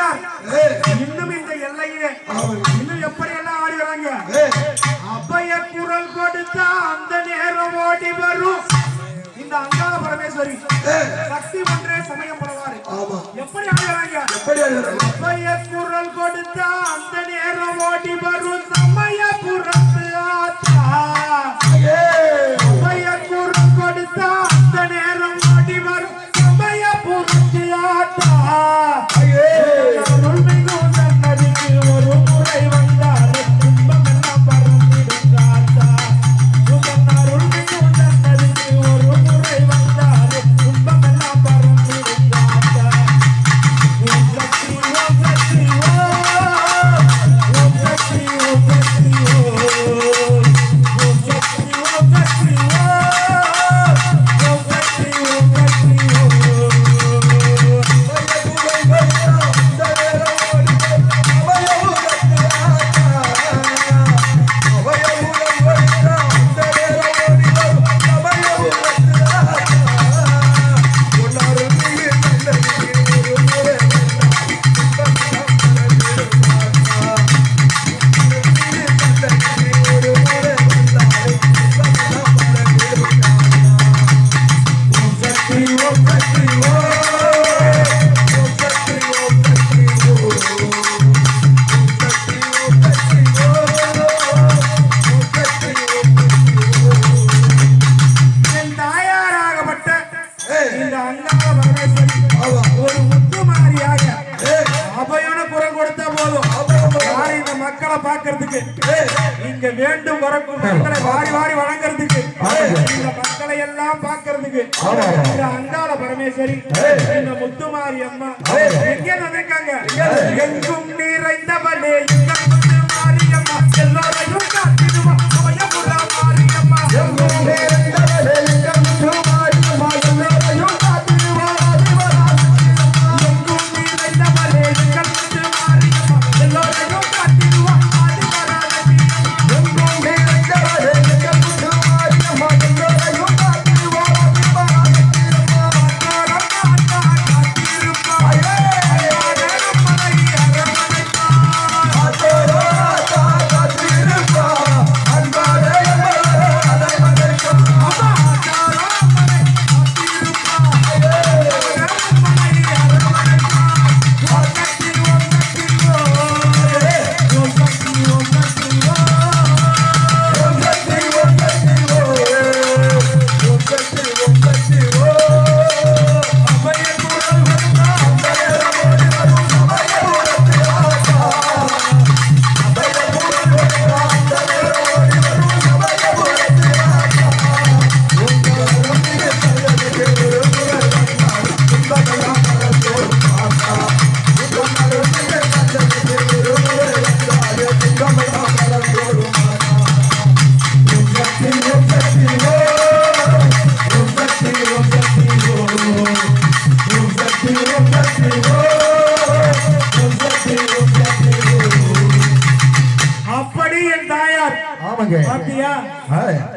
தாயார் இன்னும் இந்த எல்லையிலே இன்னும் எப்படி எல்லாம் ஆடி வராங்க. அபய குரல் கொடுத்தா அந்த நேரம் ஓடி வரும் இந்த அங்காள பரமேஸ்வரி சக்தி ஒன்றே சமயம் படுவாரு. எப்படி ஆடுறாங்க? அபய குரல் கொடுத்தா அந்த நேரம் ஓடி வரும் சமயபுரத்து ஆத்தா. அபய குரல் கொடுத்தா அந்த நேரம் ஓடி வரும் சமயபுரத்து ஆத்தா. ஒரு முறை வந்தாரு துன்பம் எல்லாம் பறந்திருந்தாத்தா. ஒரு முறை வந்தாரு துன்பம் எல்லாம் பறந்திருந்தாத்தா. ஒரு முத்துமாரியாக அபயோன குரல் கொடுத்தா போதும் இந்த மக்களை பார்க்கறதுக்கு இங்க வேண்டும் வரக்கும் மக்களை வாரி வாரி வழங்குறதுக்கு இந்த மக்களை எல்லாம் பார்க்கறதுக்கு இந்த அங்காள பரமேஸ்வரி இந்த முத்துமாரி அம்மா எங்க வந்திருக்காங்க. எங்கும் நிறைந்தவளே முத்துமாரி அம்மா எல்லோரையும் காத்திடுவா அபயபுர மாரி அம்மா. எங்கும் நிறைந்தவளே முத்துமாரி அம்மா எல்லோரையும் காத்திடுவா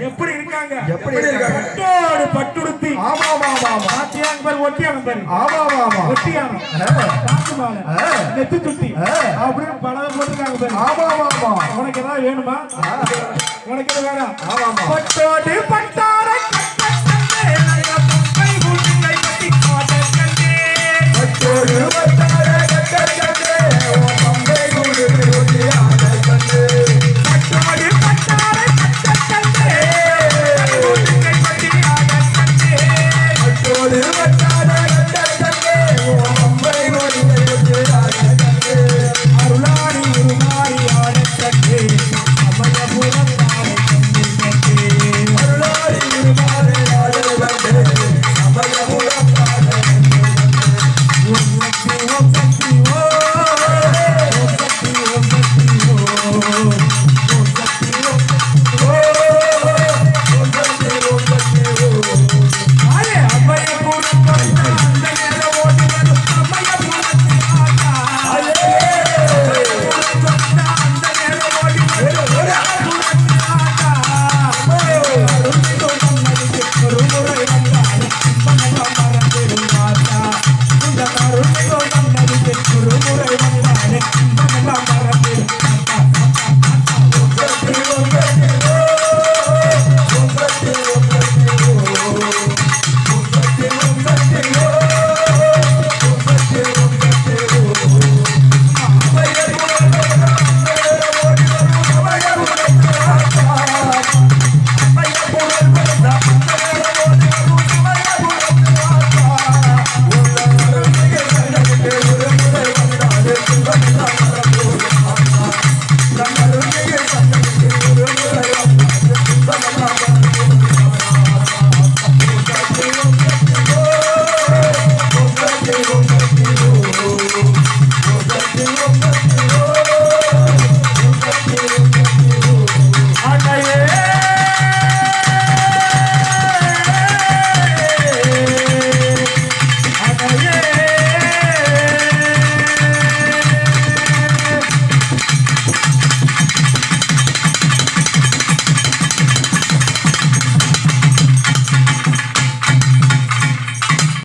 எப்படி இருக்காங்க? எப்படி இருக்காங்க? பட்டோடு பட்டுடுத்தி ஆமா ஆமா ஆமா பாத்தியாங்க பாரு ஒட்டியாங்க பாரு ஆமா ஆமா ஆமா ஒட்டியாங்க தாக்குமால நெத்தி துட்டி அப்படியே பணம் போட்டுருக்காங்க பாரு ஆமா ஆமா ஆமா. உனக்கு ஏதாவது வேணுமா? உனக்கு ஏதாவது வேணாம்? ஆமா ஆமா. பட்டோடு பட்டா